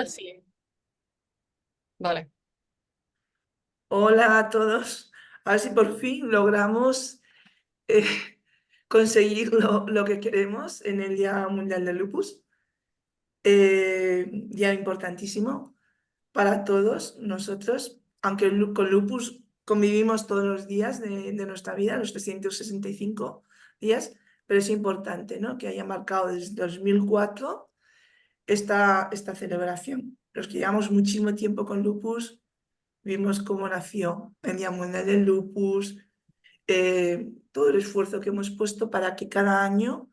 Sí, vale. Hola a todos. A ver si por fin logramos eh, conseguir lo que queremos en el Día Mundial del Lupus. Día importantísimo para todos nosotros, aunque con lupus convivimos todos los días de nuestra vida, los 365 días, pero es importante, ¿no?, que haya marcado desde 2004 esta celebración. Los que llevamos muchísimo tiempo con lupus vimos cómo nació el Día Mundial del Lupus, todo el esfuerzo que hemos puesto para que cada año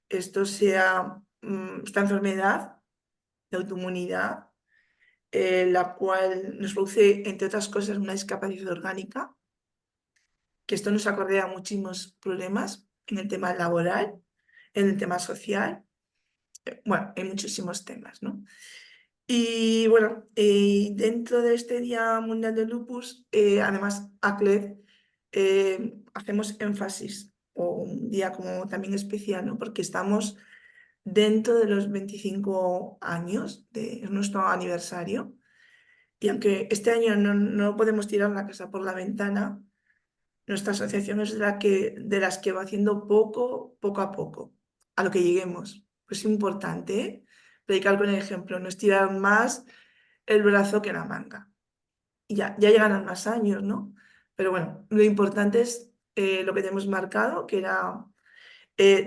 esto sea, esta enfermedad de autoinmunidad, la cual nos produce, entre otras cosas, una discapacidad orgánica, que esto nos acarrea muchísimos problemas en el tema laboral, en el tema social, bueno, en muchísimos temas, ¿no? Y bueno, dentro de este Día Mundial del Lupus, además, ACLED, hacemos énfasis, o un día como también especial, ¿no?, porque estamos dentro de los 25 años de nuestro aniversario. Y aunque este año no podemos tirar la casa por la ventana, nuestra asociación es de las que va haciendo poco a poco, a lo que lleguemos. Pues es importante, ¿eh? Predicar con el ejemplo, no estirar más el brazo que la manga. Y ya llegarán más años, ¿no? Pero bueno, lo importante es lo que tenemos marcado, que era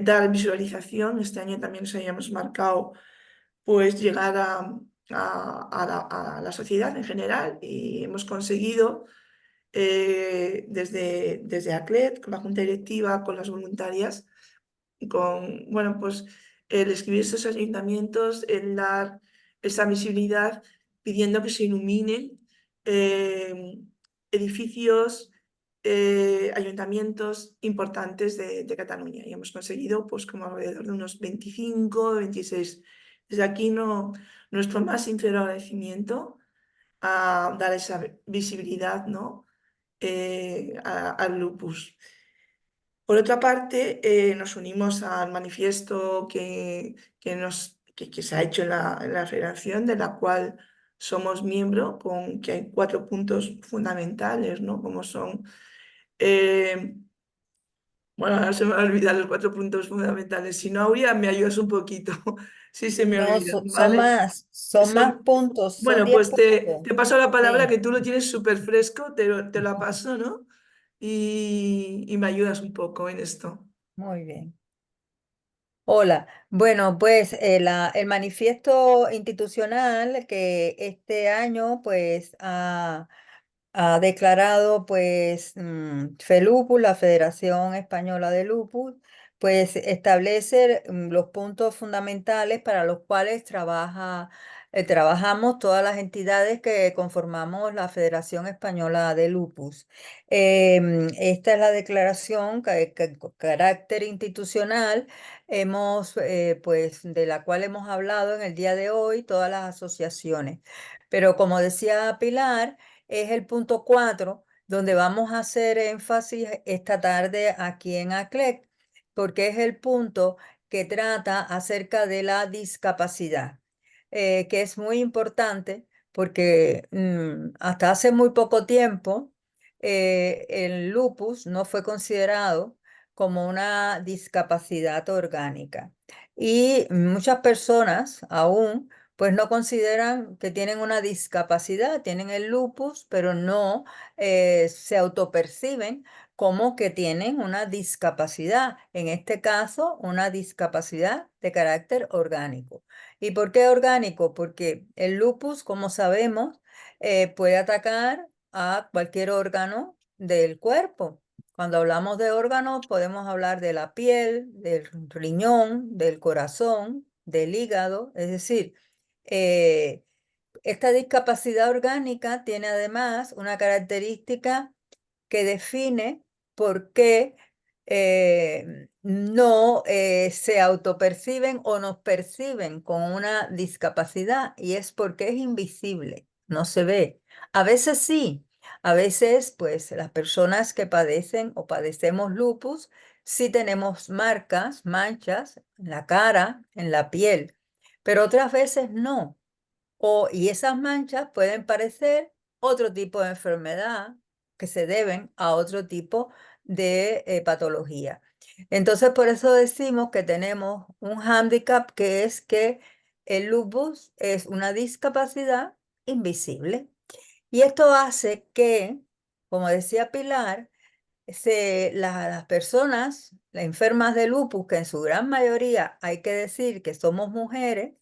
dar visualización. Este año también nos habíamos marcado pues llegar a la sociedad en general, y hemos conseguido desde ACLED, con la junta directiva, con las voluntarias, con, bueno, pues el escribir esos ayuntamientos, el dar esa visibilidad, pidiendo que se iluminen eh, edificios, ayuntamientos importantes de Cataluña. Y hemos conseguido pues como alrededor de unos 25, 26. Desde aquí nuestro más sincero agradecimiento a dar esa visibilidad, ¿no?, al lupus. Por otra parte, nos unimos al manifiesto que se ha hecho en la federación, de la cual somos miembro, con que hay 4 puntos fundamentales, ¿no? Como son, eh, bueno, ahora se me van a olvidar los 4 puntos fundamentales. Si no, Aurea, me ayudas un poquito, si se me No, olvidan, ¿vale? son más puntos, son Bueno, 10 pues te, puntos. te paso la palabra, Sí, que tú lo tienes súper fresco, te la paso, ¿no? Y me ayudas un poco en esto. muy bien. Hola, bueno, pues el manifiesto institucional que este año pues ha declarado pues FELUPUS, la Federación Española de Lupus, pues establece los puntos fundamentales para los cuales trabajamos todas las entidades que conformamos la Federación Española de Lupus. Esta es la declaración con carácter institucional, pues de la cual hemos hablado en el día de hoy todas las asociaciones. Pero como decía Pilar, es el punto 4, donde vamos a hacer énfasis esta tarde aquí en ACLEC, porque es el punto que trata acerca de la discapacidad, que es muy importante porque hasta hace muy poco tiempo el lupus no fue considerado como una discapacidad orgánica, y muchas personas aún pues no consideran que tienen una discapacidad, tienen el lupus, pero no se autoperciben como que tienen una discapacidad, en este caso, una discapacidad de carácter orgánico. ¿Y por qué orgánico? Porque el lupus, como sabemos, puede atacar a cualquier órgano del cuerpo. Cuando hablamos de órganos, podemos hablar de la piel, del riñón, del corazón, del hígado, es decir, eh, esta discapacidad orgánica tiene además una característica que define por qué no se autoperciben o nos perciben con una discapacidad, y es porque es invisible, no se ve. A veces sí, a veces pues las personas que padecen o padecemos lupus sí tenemos marcas, manchas en la cara, en la piel, pero otras veces no. y esas manchas pueden parecer otro tipo de enfermedad que se deben a otro tipo de patología. Entonces, por eso decimos que tenemos un hándicap, que es que el lupus es una discapacidad invisible. Y esto hace que, como decía Pilar, las personas las enfermas de lupus, que en su gran mayoría hay que decir que somos mujeres,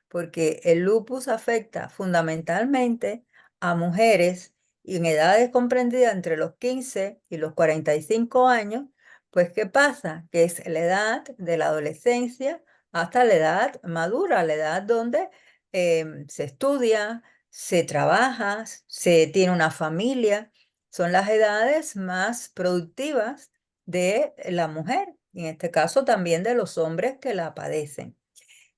porque el lupus afecta fundamentalmente a mujeres y en edades comprendidas entre los 15 y los 45 años, pues ¿qué pasa? Que es la edad de la adolescencia hasta la edad madura, la edad donde se estudia, se trabaja, se tiene una familia. Son las edades más productivas de la mujer, y en este caso también de los hombres que la padecen.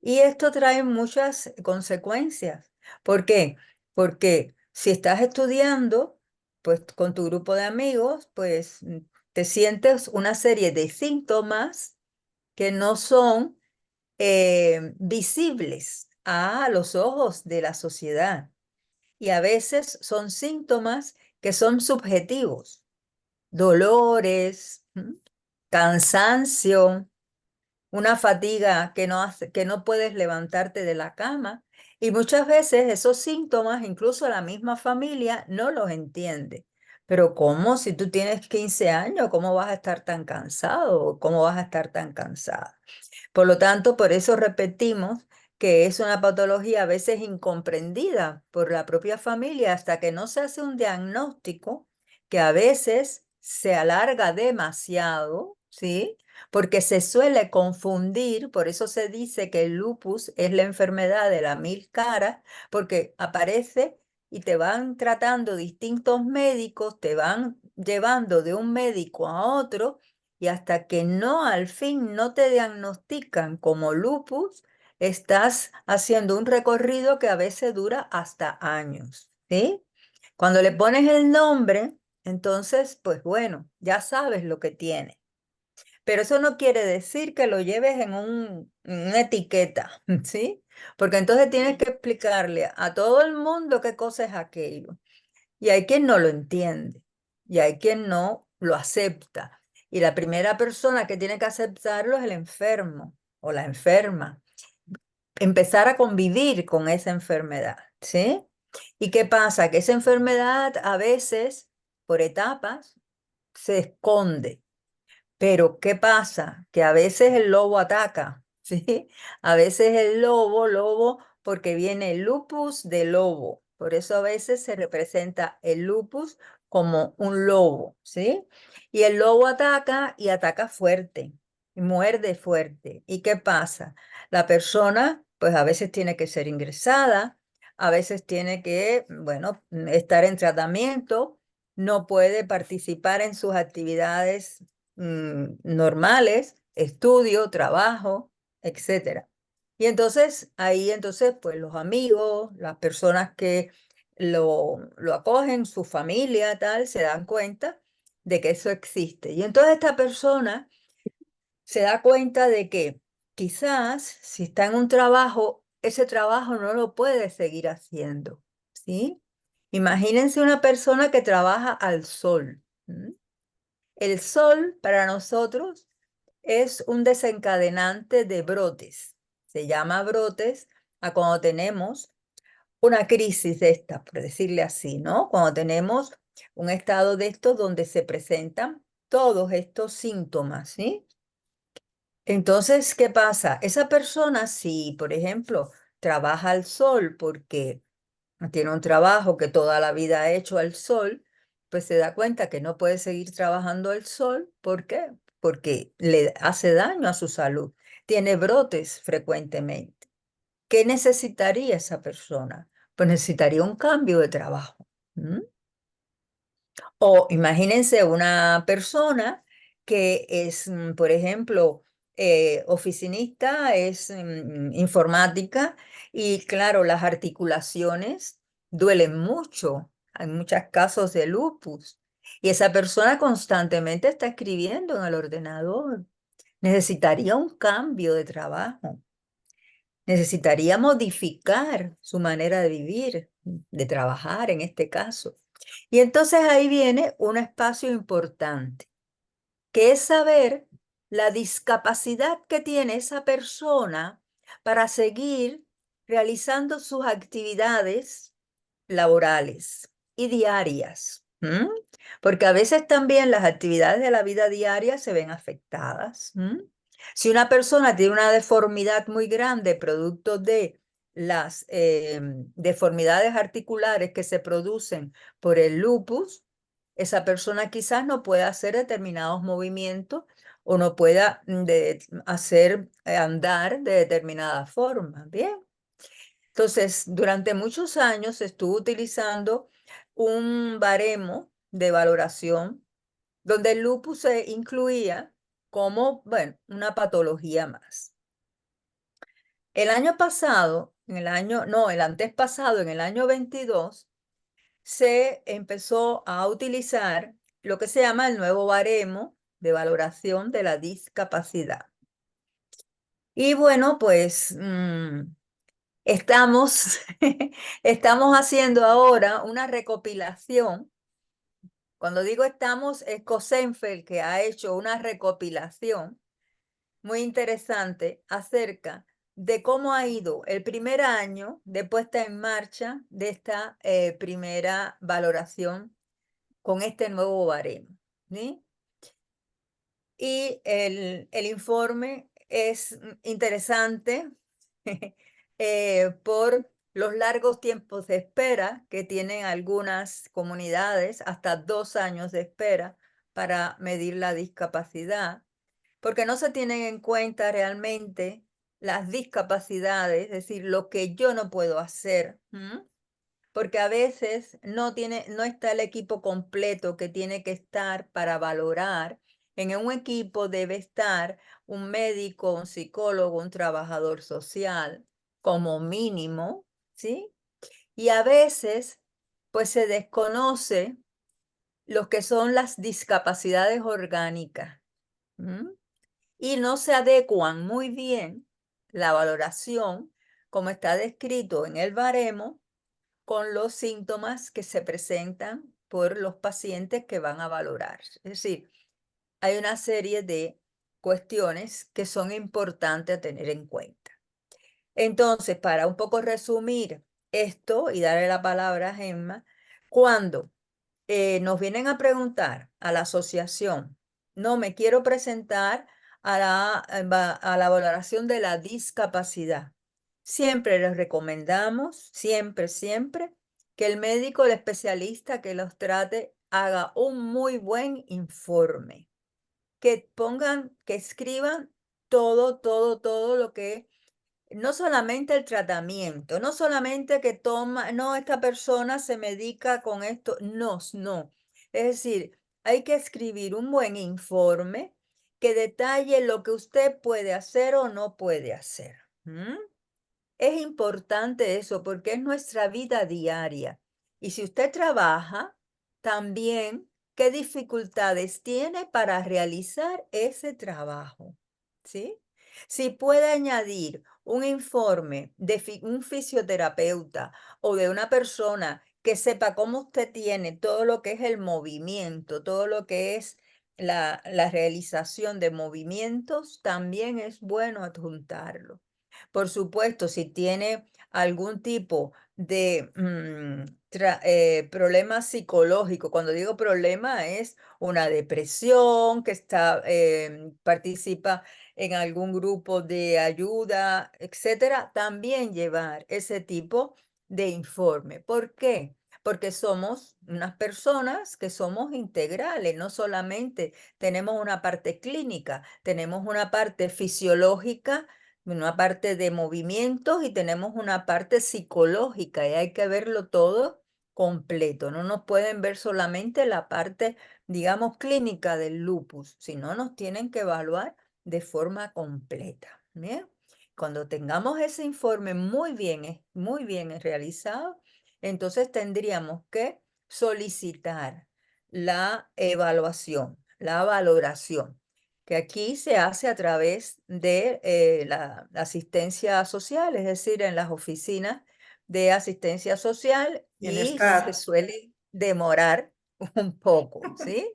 Y esto trae muchas consecuencias. ¿Por qué? Porque si estás estudiando, pues con tu grupo de amigos, pues te sientes una serie de síntomas que no son visibles a los ojos de la sociedad. Y a veces son síntomas que son subjetivos, dolores, cansancio, una fatiga que no puedes levantarte de la cama. Y muchas veces esos síntomas, incluso la misma familia no los entiende. Pero ¿cómo? Si tú tienes 15 años, ¿cómo vas a estar tan cansado? ¿Cómo vas a estar tan cansada? Por lo tanto, por eso repetimos que es una patología a veces incomprendida por la propia familia hasta que no se hace un diagnóstico, que a veces se alarga demasiado, ¿sí? Porque se suele confundir, por eso se dice que el lupus es la enfermedad de la mil caras, porque aparece y te van tratando distintos médicos, te van llevando de un médico a otro, y hasta que no, al fin, no te diagnostican como lupus, estás haciendo un recorrido que a veces dura hasta años, ¿sí? Cuando le pones el nombre, entonces, pues bueno, ya sabes lo que tiene. Pero eso no quiere decir que lo lleves en una etiqueta, ¿sí? Porque entonces tienes que explicarle a todo el mundo qué cosa es aquello. Y hay quien no lo entiende, y hay quien no lo acepta. Y la primera persona que tiene que aceptarlo es el enfermo o la enferma. Empezar a convivir con esa enfermedad, ¿sí? ¿Y qué pasa? Que esa enfermedad a veces, por etapas, se esconde. Pero ¿qué pasa? Que a veces el lobo ataca, ¿sí? A veces el lobo, porque viene el lupus de lobo. Por eso a veces se representa el lupus como un lobo, ¿sí? Y el lobo ataca y ataca fuerte, y muerde fuerte. ¿Y qué pasa? La persona, pues a veces tiene que ser ingresada, a veces tiene que, bueno, estar en tratamiento, no puede participar en sus actividades normales, estudio, trabajo, etcétera. Y entonces, ahí entonces, pues los amigos, las personas que lo acogen, su familia, tal, se dan cuenta de que eso existe. Y entonces esta persona se da cuenta de que quizás si está en un trabajo, ese trabajo no lo puede seguir haciendo, ¿sí? Imagínense una persona que trabaja al sol. El sol para nosotros es un desencadenante de brotes. Se llama brotes a cuando tenemos una crisis de esta, por decirle así, ¿no? Cuando tenemos un estado de esto donde se presentan todos estos síntomas, ¿sí? Entonces, ¿qué pasa? Esa persona, si, por ejemplo, trabaja al sol porque tiene un trabajo que toda la vida ha hecho al sol, pues se da cuenta que no puede seguir trabajando al sol. ¿Por qué? Porque le hace daño a su salud. Tiene brotes frecuentemente. ¿Qué necesitaría esa persona? Pues necesitaría un cambio de trabajo. ¿Mm? O imagínense una persona que es, por ejemplo, oficinista, es informática y claro, las articulaciones duelen mucho. Hay muchos casos de lupus. Y esa persona constantemente está escribiendo en el ordenador. Necesitaría un cambio de trabajo. necesitaría modificar su manera de vivir, de trabajar en este caso. Y entonces ahí viene un espacio importante, que es saber la discapacidad que tiene esa persona para seguir realizando sus actividades laborales y diarias. Porque a veces también las actividades de la vida diaria se ven afectadas. Si una persona tiene una deformidad muy grande, producto de las deformidades articulares que se producen por el lupus, esa persona quizás no pueda hacer determinados movimientos o no pueda hacer andar de determinada forma. Bien. Entonces, durante muchos años se estuvo utilizando un baremo de valoración donde el lupus se incluía como, bueno, una patología más. El año pasado, el antes pasado, en el año 22, se empezó a utilizar lo que se llama el nuevo baremo de valoración de la discapacidad. Y bueno, pues estamos, estamos haciendo ahora una recopilación. Cuando digo estamos, es Cosenfeld que ha hecho una recopilación muy interesante acerca de cómo ha ido el primer año de puesta en marcha de esta primera valoración con este nuevo baremo, ¿sí? Y el informe es interesante por los largos tiempos de espera que tienen algunas comunidades, hasta 2 años de espera para medir la discapacidad, porque no se tienen en cuenta realmente las discapacidades, es decir, lo que yo no puedo hacer, porque a veces no está el equipo completo que tiene que estar para valorar. En un equipo debe estar un médico, un psicólogo, un trabajador social, como mínimo, ¿sí? Y a veces, pues se desconoce lo que son las discapacidades orgánicas, y no se adecuan muy bien la valoración, como está descrito en el baremo, con los síntomas que se presentan por los pacientes que van a valorar. Es decir, hay una serie de cuestiones que son importantes a tener en cuenta. Entonces, para un poco resumir esto y darle la palabra a Gemma, cuando nos vienen a preguntar a la asociación, no me quiero presentar a la valoración de la discapacidad. Siempre les recomendamos, siempre, que el médico, el especialista que los trate, haga un muy buen informe. Que pongan, que escriban todo lo que, no solamente el tratamiento, no solamente que toma, no, esta persona se medica con esto, no. Es decir, hay que escribir un buen informe que detalle lo que usted puede hacer o no puede hacer. Es importante eso porque es nuestra vida diaria. Y si usted trabaja, también, ¿qué dificultades tiene para realizar ese trabajo? ¿Sí? Si puede añadir un informe de un fisioterapeuta o de una persona que sepa cómo usted tiene todo lo que es el movimiento, todo lo que es la realización de movimientos, también es bueno adjuntarlo. Por supuesto, si tiene algún tipo de problema psicológico, cuando digo problema es una depresión, que participa en algún grupo de ayuda, etcétera, también llevar ese tipo de informe. ¿Por qué? Porque somos unas personas que somos integrales, no solamente tenemos una parte clínica, tenemos una parte fisiológica, una parte de movimientos y tenemos una parte psicológica y hay que verlo todo completo. No nos pueden ver solamente la parte, digamos, clínica del lupus, sino nos tienen que evaluar de forma completa. ¿Bien? Cuando tengamos ese informe muy bien realizado, entonces tendríamos que solicitar la evaluación, la valoración. que aquí se hace a través de la asistencia social, es decir, en las oficinas de asistencia social En y se SCAR. suele demorar un poco, ¿sí?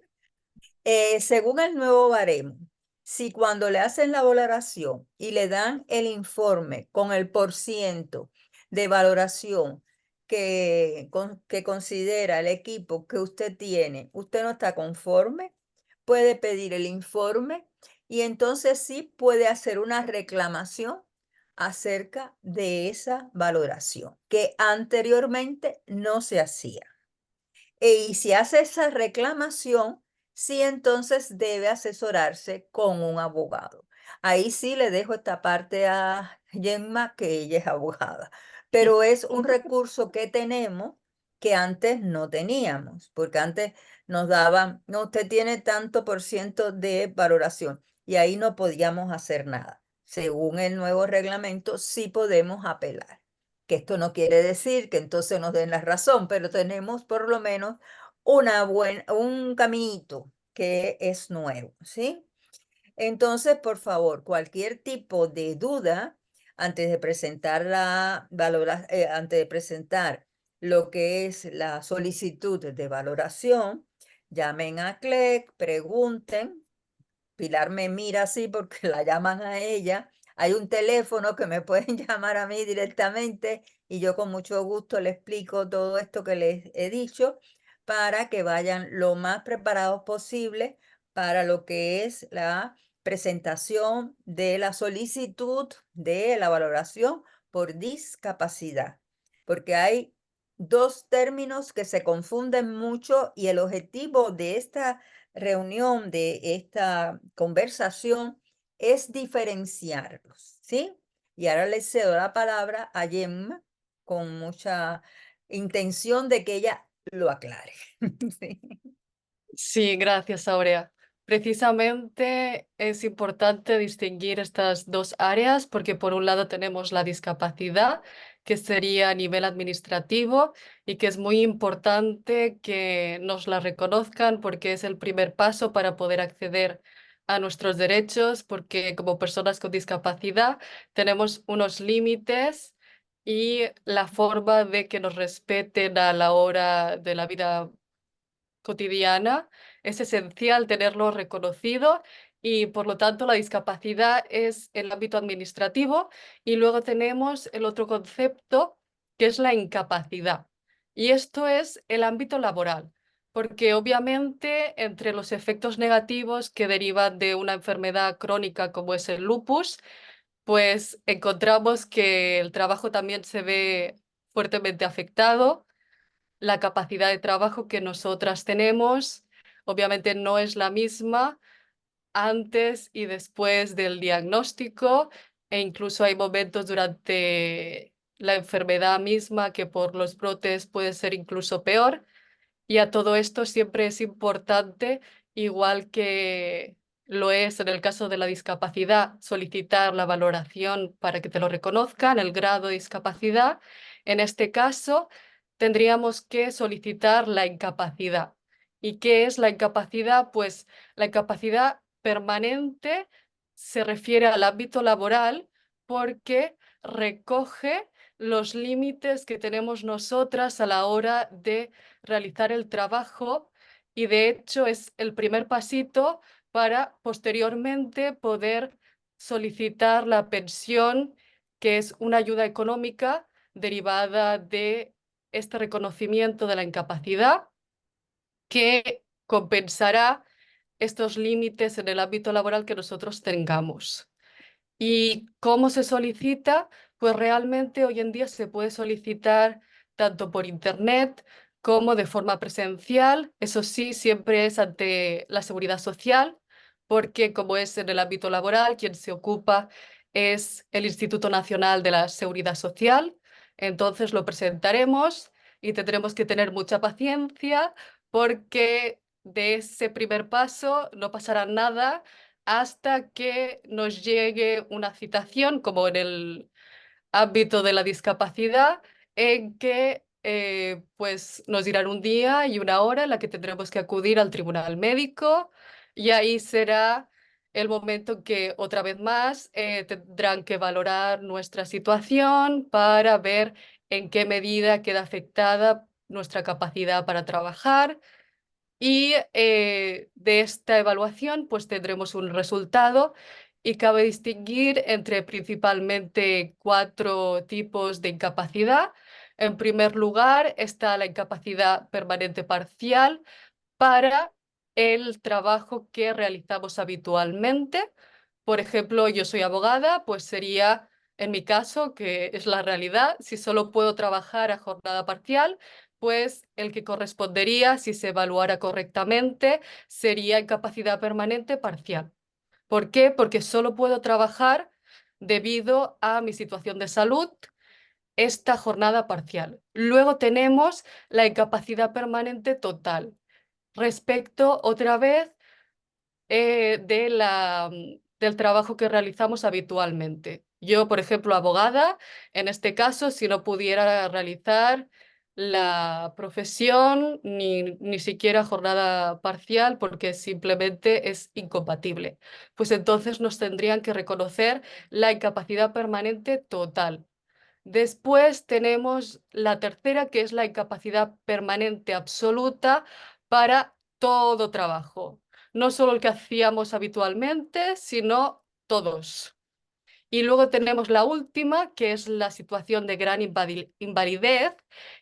Según el nuevo baremo, si cuando le hacen la valoración y le dan el informe con el porciento de valoración que considera el equipo que usted tiene, usted no está conforme, puede pedir el informe y entonces sí puede hacer una reclamación acerca de esa valoración que anteriormente no se hacía. Y si hace esa reclamación, sí entonces debe asesorarse con un abogado. Ahí sí le dejo esta parte a Gemma, que ella es abogada, pero es un recurso que tenemos que antes no teníamos, porque antes nos daban, no, usted tiene tanto por ciento de valoración y ahí no podíamos hacer nada. Según el nuevo reglamento, sí podemos apelar, que esto no quiere decir que entonces nos den la razón, pero tenemos por lo menos un caminito que es nuevo, ¿sí? Entonces, por favor, cualquier tipo de duda antes de presentar antes de presentar lo que es la solicitud de valoración, llamen a CLEC, pregunten. Pilar me mira así porque la llaman a ella. Hay un teléfono que me pueden llamar a mí directamente y yo con mucho gusto le explico todo esto que les he dicho para que vayan lo más preparados posible para lo que es la presentación de la solicitud de la valoración por discapacidad, porque hay dos términos que se confunden mucho y el objetivo de esta reunión, de esta conversación, es diferenciarlos, ¿sí? Y ahora le cedo la palabra a Gemma con mucha intención de que ella lo aclare. Sí. Sí, gracias, Aurea. Precisamente es importante distinguir estas dos áreas porque por un lado tenemos la discapacidad, que sería a nivel administrativo y que es muy importante que nos la reconozcan porque es el primer paso para poder acceder a nuestros derechos, porque como personas con discapacidad tenemos unos límites y la forma de que nos respeten a la hora de la vida cotidiana, es esencial tenerlo reconocido y por lo tanto la discapacidad es el ámbito administrativo y luego tenemos el otro concepto que es la incapacidad y esto es el ámbito laboral. Porque obviamente entre los efectos negativos que derivan de una enfermedad crónica como es el lupus, pues encontramos que el trabajo también se ve fuertemente afectado. La capacidad de trabajo que nosotras tenemos, obviamente no es la misma antes y después del diagnóstico e incluso hay momentos durante la enfermedad misma que por los brotes puede ser incluso peor. Y a todo esto siempre es importante, igual que lo es en el caso de la discapacidad, solicitar la valoración para que te lo reconozcan, el grado de discapacidad. En este caso, tendríamos que solicitar la incapacidad. ¿Y qué es la incapacidad? Pues la incapacidad permanente se refiere al ámbito laboral porque recoge los límites que tenemos nosotras a la hora de realizar el trabajo y de hecho es el primer pasito para posteriormente poder solicitar la pensión, que es una ayuda económica derivada de este reconocimiento de la incapacidad que compensará estos límites en el ámbito laboral que nosotros tengamos. ¿Y cómo se solicita? Pues realmente hoy en día se puede solicitar tanto por internet como de forma presencial. Eso sí, siempre es ante la seguridad social, porque como es en el ámbito laboral, quien se ocupa es el Instituto Nacional de la Seguridad Social. Entonces lo presentaremos y tendremos que tener mucha paciencia porque de ese primer paso no pasará nada hasta que nos llegue una citación, como en el ámbito de la discapacidad, en que pues nos dirán un día y una hora en la que tendremos que acudir al tribunal médico y ahí será el momento en que otra vez más tendrán que valorar nuestra situación para ver en qué medida queda afectada nuestra capacidad para trabajar y de esta evaluación pues tendremos un resultado y cabe distinguir entre principalmente 4 tipos de incapacidad. En primer lugar está la incapacidad permanente parcial para el trabajo que realizamos habitualmente. Por ejemplo, yo soy abogada, pues sería, en mi caso, que es la realidad, si solo puedo trabajar a jornada parcial, pues el que correspondería, si se evaluara correctamente, sería incapacidad permanente parcial. ¿Por qué? Porque solo puedo trabajar debido a mi situación de salud esta jornada parcial. Luego tenemos la incapacidad permanente total respecto otra vez del trabajo que realizamos habitualmente. Yo, por ejemplo, abogada, en este caso, si no pudiera realizar la profesión ni siquiera jornada parcial porque simplemente es incompatible, pues entonces nos tendrían que reconocer la incapacidad permanente total. Después tenemos la tercera, que es la incapacidad permanente absoluta para todo trabajo. No solo el que hacíamos habitualmente, sino todos. Y luego tenemos la última, que es la situación de gran invalidez,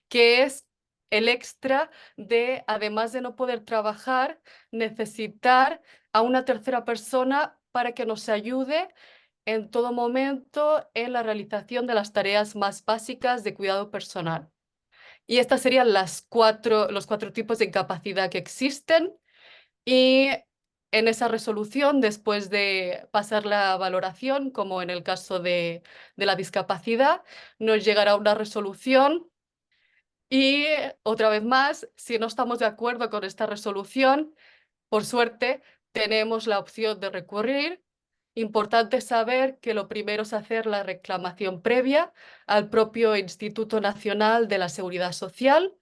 que es el extra de, además de no poder trabajar, necesitar a una tercera persona para que nos ayude en todo momento en la realización de las tareas más básicas de cuidado personal. Y estas serían los 4 tipos de incapacidad que existen. Y en esa resolución, después de pasar la valoración, como en el caso de la discapacidad, nos llegará una resolución y otra vez más, si no estamos de acuerdo con esta resolución, por suerte, tenemos la opción de recurrir. Importante saber que lo primero es hacer la reclamación previa al propio Instituto Nacional de la Seguridad Social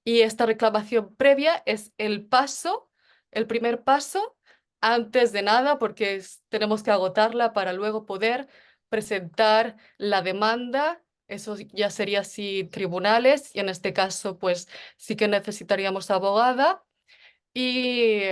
y esta reclamación previa es el primer paso, antes de nada, porque tenemos que agotarla para luego poder presentar la demanda. Eso ya sería así tribunales y en este caso pues sí que necesitaríamos abogada y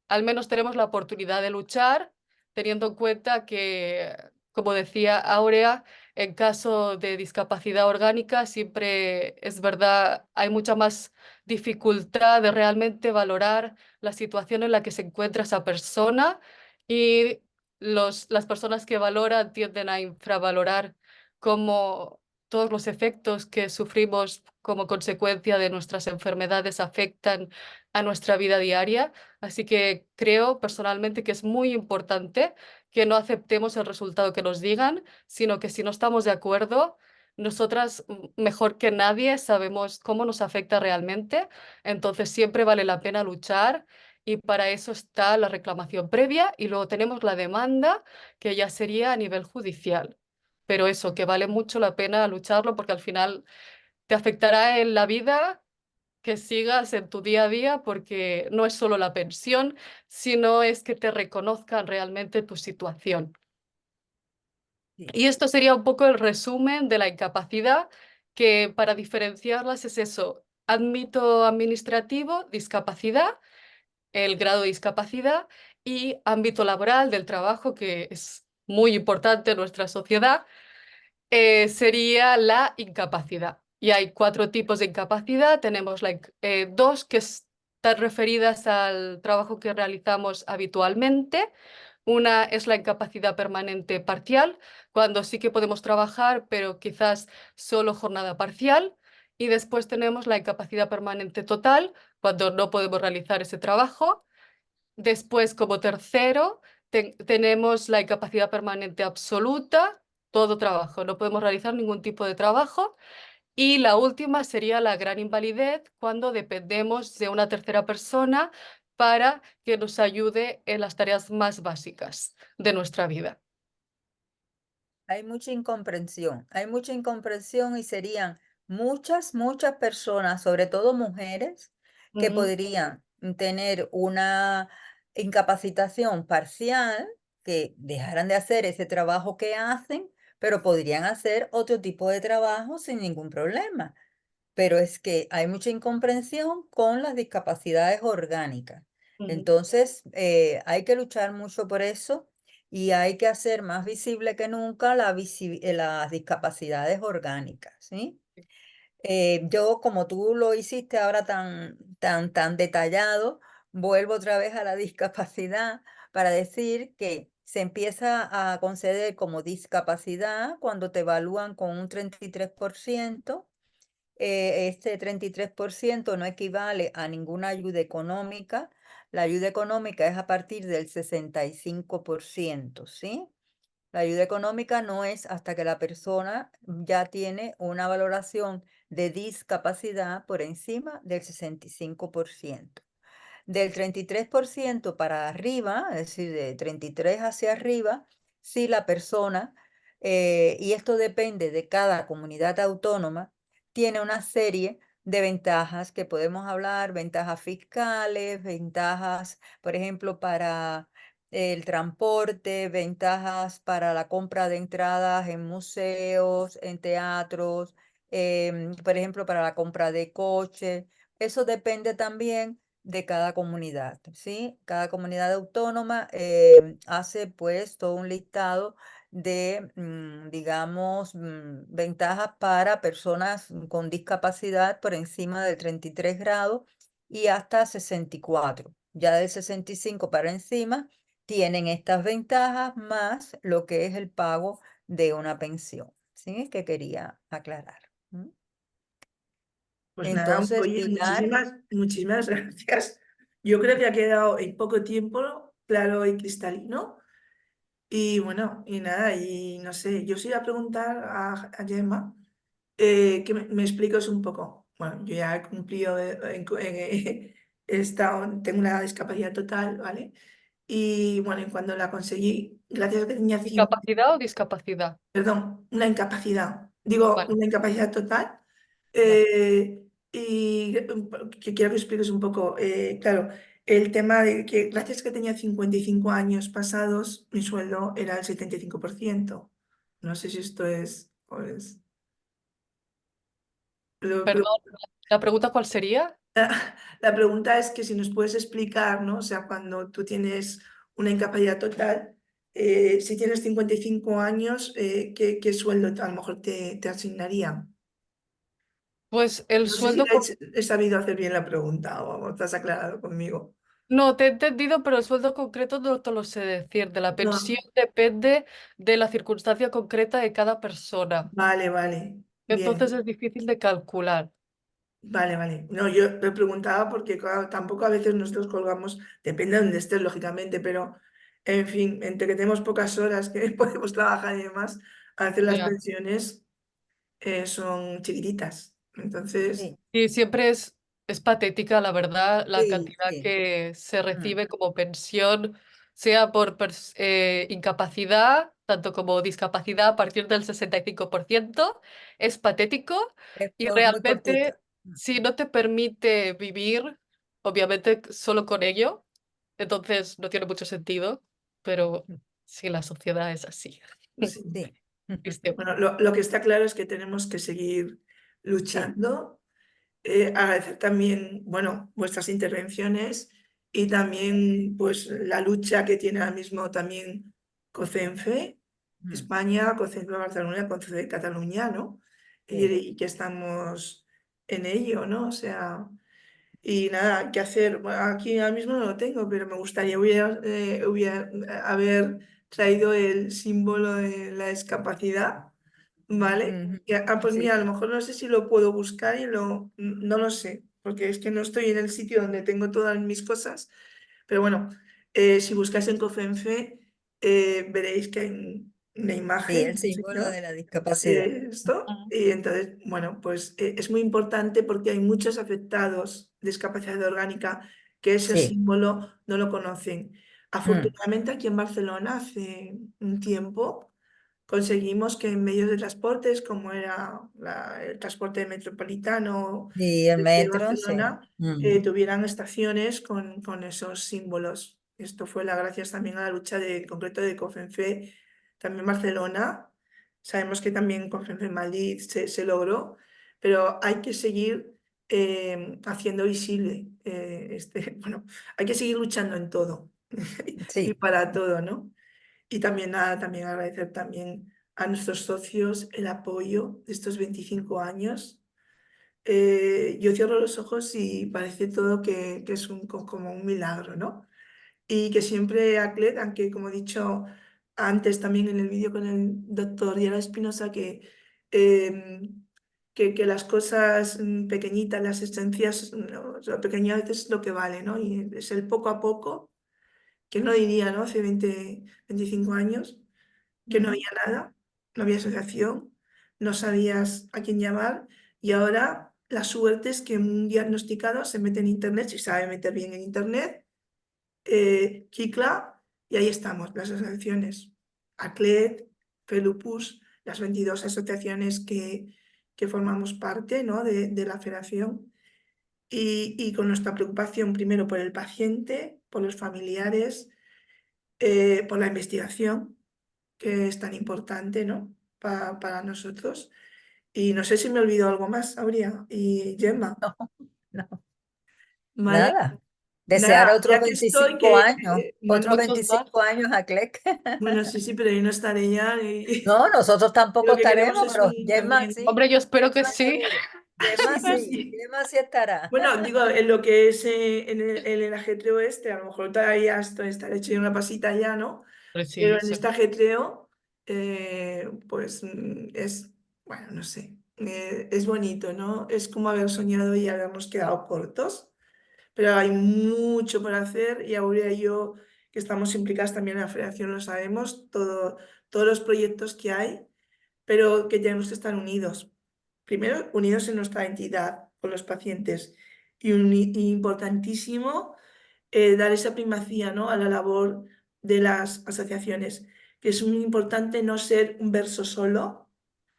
al menos tenemos la oportunidad de luchar, teniendo en cuenta que, como decía Aurea, en caso de discapacidad orgánica siempre es verdad, hay mucha más dificultad de realmente valorar la situación en la que se encuentra esa persona y las personas que valoran tienden a infravalorar cómo todos los efectos que sufrimos como consecuencia de nuestras enfermedades afectan a nuestra vida diaria. Así que creo personalmente que es muy importante que no aceptemos el resultado que nos digan, sino que si no estamos de acuerdo, nosotras mejor que nadie sabemos cómo nos afecta realmente. Entonces siempre vale la pena luchar y para eso está la reclamación previa y luego tenemos la demanda que ya sería a nivel judicial. Pero eso, que vale mucho la pena lucharlo porque al final te afectará en la vida que sigas en tu día a día porque no es solo la pensión, sino es que te reconozcan realmente tu situación. Sí. Y esto sería un poco el resumen de la incapacidad, que para diferenciarlas es eso, ámbito administrativo, discapacidad, el grado de discapacidad y ámbito laboral del trabajo, que es muy importante en nuestra sociedad, sería la incapacidad. Y hay 4 tipos de incapacidad. Tenemos dos que están referidas al trabajo que realizamos habitualmente. Una es la incapacidad permanente parcial, cuando sí que podemos trabajar, pero quizás solo jornada parcial. Y después tenemos la incapacidad permanente total, cuando no podemos realizar ese trabajo. Después, como tercero, tenemos la incapacidad permanente absoluta, todo trabajo, no podemos realizar ningún tipo de trabajo. Y la última sería la gran invalidez, cuando dependemos de una tercera persona para que nos ayude en las tareas más básicas de nuestra vida. Hay mucha incomprensión y serían muchas personas, sobre todo mujeres, que Ujú, podrían tener una incapacitación parcial que dejaran de hacer ese trabajo que hacen, pero podrían hacer otro tipo de trabajo sin ningún problema. Pero es que hay mucha incomprensión con las discapacidades orgánicas. Ujú. Entonces, hay que luchar mucho por eso y hay que hacer más visible que nunca las discapacidades orgánicas, ¿sí? Yo, como tú lo hiciste ahora tan detallado, vuelvo otra vez a la discapacidad para decir que se empieza a conceder como discapacidad cuando te evalúan con un 33%. Este 33% no equivale a ninguna ayuda económica. La ayuda económica es a partir del 65%, ¿sí? La ayuda económica no es hasta que la persona ya tiene una valoración de discapacidad por encima del 65%. Del 33% para arriba, es decir, de 33 hacia arriba, si la persona, y esto depende de cada comunidad autónoma, tiene una serie de ventajas que podemos hablar, ventajas fiscales, ventajas, por ejemplo, para el transporte, ventajas para la compra de entradas en museos, en teatros, por ejemplo, para la compra de coche. Eso depende también de cada comunidad, ¿sí? Cada comunidad autónoma hace pues todo un listado de, digamos, ventajas para personas con discapacidad por encima del 33 grados y hasta 64. Ya del 65 para encima tienen estas ventajas más lo que es el pago de una pensión, ¿sí? Que quería aclarar. ¿M? Pues nada, Entonces, oye, Pilar, muchísimas gracias. Yo creo que ha quedado en poco tiempo claro y cristalino. Y bueno, y nada, y no sé, yo sí iba a preguntar a Gemma que me expliques un poco. Bueno, yo ya he cumplido, he tengo una discapacidad total, ¿vale? Y bueno, y cuando la conseguí, gracias a que tenía ¿Discapacidad o discapacidad? perdón, una incapacidad, digo, Vale. una incapacidad total. Vale. Y que quiero que expliques un poco, claro, el tema de que gracias a que tenía 55 años pasados, mi sueldo era el 75%. No sé si esto es, pues, pero Perdón, ¿la pregunta cuál sería? la pregunta es que si nos puedes explicar, ¿no? O sea, cuando tú tienes una incapacidad total, si tienes 55 años, ¿qué sueldo a lo mejor te asignarían? Pues el No sé si sueldo, he sabido hacer bien la pregunta o te has aclarado conmigo. no, te he entendido, pero el sueldo concreto no te lo sé decir. De la pensión No, depende de la circunstancia concreta de cada persona. vale, vale, Entonces bien, es difícil de calcular. vale, vale. No, yo me preguntaba porque claro, tampoco a veces nosotros colgamos, depende de donde estés, lógicamente, pero en fin, entre que tenemos pocas horas que podemos trabajar y demás, a veces las Ya. pensiones son chiquititas. Entonces, sí, Y siempre es patética, la verdad, la sí, cantidad sí. que se Mm. recibe como pensión, sea por incapacidad, tanto como discapacidad a partir del 65%. Es patético Es y muy realmente, cortita. Mm, si no te permite vivir, obviamente solo con ello, entonces no tiene mucho sentido, pero mm, sí, la sociedad es así. sí. sí. Triste. Bueno, lo que está claro es que tenemos que seguir Sí. luchando. Agradecer también, bueno, vuestras intervenciones y también pues la lucha que tiene ahora mismo también COCENFE, Mm, España, COCENFE Barcelona, COCENFE Cataluña, ¿no? sí. Y que estamos en ello, ¿no? O sea, y nada, ¿qué hacer? Bueno, aquí ahora mismo no lo tengo, pero me gustaría hubiera haber traído el símbolo de la discapacidad. Vale. Ujú, Pues sí, mira, a lo mejor no sé si lo puedo buscar y no lo sé, porque es que no estoy en el sitio donde tengo todas mis cosas. Pero bueno, si buscáis en COFENFE, veréis que hay una sí, imagen el de un símbolo señor de la discapacidad. esto. Y entonces, bueno, pues es muy importante porque hay muchos afectados de discapacidad orgánica que ese Sí. símbolo no lo conocen. Mm, Afortunadamente aquí en Barcelona hace un tiempo conseguimos que en medios de transportes, como era el transporte metropolitano sí, el de metro, sí. Barcelona, Mm, tuvieran estaciones con esos símbolos. Esto fue gracias también a la lucha en concreto de COFENFE, también Barcelona. Sabemos que también COFENFE en Madrid se logró, pero hay que seguir haciendo visible bueno, hay que seguir luchando en todo y Sí, para todo, ¿no? Y también nada, también agradecer también a nuestros socios el apoyo de estos 25 años. Yo cierro los ojos y parece todo que es como un milagro, ¿no? Y que siempre ACLED, aunque como he dicho antes también en el vídeo con el doctor Yara Espinosa, em, que las cosas pequeñitas, las esencias, no, lo pequeño a veces es lo que vale, ¿no? Y es el poco a poco, que no diría, ¿no? Hace 25 años, que no ujú, había nada, no había asociación, no sabías a quién llamar, y ahora la suerte es que un diagnosticado se mete en Internet, si sabe meter bien en Internet, Kikla, y ahí estamos, las asociaciones, ACLED, FELUPUS, las 22 asociaciones que formamos parte, ¿no? de la federación, y con nuestra preocupación primero por el paciente, por los familiares, por la investigación, que es tan importante, ¿no? Para nosotros. Y no sé si me olvidó algo más, Aurea y Gemma. no, no, ¿Vale? nada. Nada, Desear otros ya que estoy, 25 años, otros bueno, Muchos más. 25 años a Clec. bueno, sí, sí, pero yo no estaré ya. No, nosotros tampoco Lo que queremos estaremos, es pero un Gemma también. sí, Hombre, yo espero que Gemma sí. seguro. Gemma Sí, sí, sí. Gemma sí estará. Bueno, digo, en lo que es en el ajetreo este, a lo mejor todavía estaré hecho una pasita ya, ¿no? Pues sí, Pero en este ajetreo, pues es, bueno, no sé, es bonito, ¿no? Es como haber soñado y habernos quedado cortos, pero hay mucho por hacer y Aurea y yo, que estamos implicadas también en la federación, lo sabemos, todos los proyectos que hay, pero que tenemos que estar unidos. Primero, unidos en nuestra entidad con los pacientes y importantísimo dar esa primacía, ¿no? a la labor de las asociaciones, que es muy importante no ser un verso solo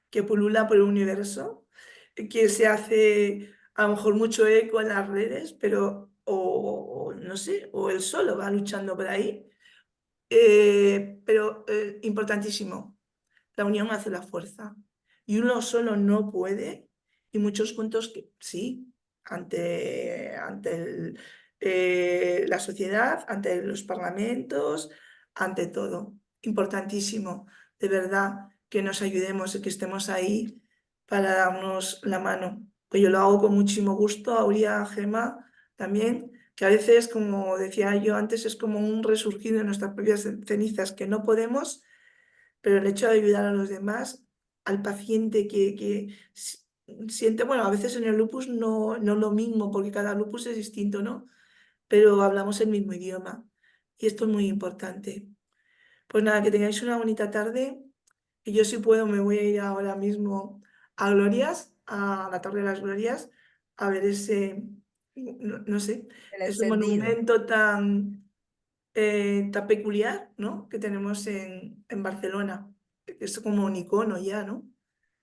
que pulula por el universo, que se hace a lo mejor mucho eco en las redes, pero o no sé, o él solo va luchando por ahí. Pero importantísimo, la unión hace la fuerza. Y uno solo no puede, y muchos cuentos que sí, ante la sociedad, ante los parlamentos, ante todo. Importantísimo, de verdad, que nos ayudemos y que estemos ahí para darnos la mano. Pues yo lo hago con muchísimo gusto, Aurea, Gema, también, que a veces, como decía yo antes, es como un resurgir de nuestras propias cenizas, que no podemos, pero el hecho de ayudar a los demás, al paciente que siente, bueno, a veces en el lupus no lo mismo, porque cada lupus es distinto, ¿no? Pero hablamos el mismo idioma y esto es muy importante. Pues nada, que tengáis una bonita tarde y yo si puedo me voy a ir ahora mismo a Glorias, a la Torre de las Glorias, a ver ese, no sé, El ese encendido. monumento tan peculiar, ¿no? que tenemos en Barcelona, que es como un icono ya, ¿no?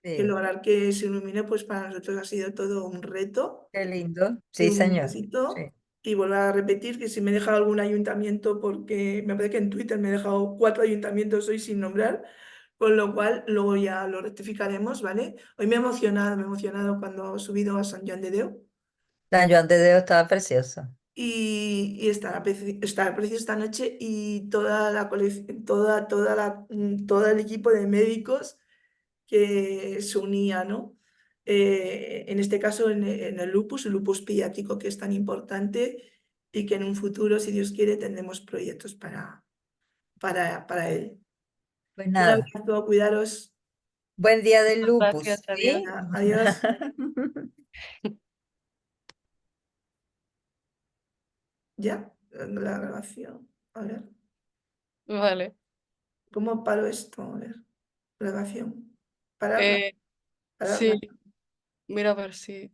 Que Sí, lograr que se ilumine, pues para nosotros ha sido todo un reto qué lindo. y Sí, un señor. éxito. Sí. Y vuelvo a repetir que si me he dejado algún ayuntamiento, porque me parece que en Twitter me he dejado 4 ayuntamientos hoy sin nombrar, con lo cual luego ya lo rectificaremos, ¿vale? Hoy me he emocionado cuando he subido a San Joan de Déu. San Juan de Dios estaba precioso. Y estará precio esta noche y toda la colección, todo el equipo de médicos que se unía, ¿no? En este caso en el lupus pediátrico, que es tan importante y que en un futuro, si Dios quiere, tendremos proyectos para él. Pues Un nada, abrazo, cuidaros. buen día del Gracias, lupus, adiós. ¿sí? Adiós. Ya, la grabación. A ver, Vale. ¿cómo paro esto? A ver, grabación. Pararla, Eh, sí, pararla. mira a ver si.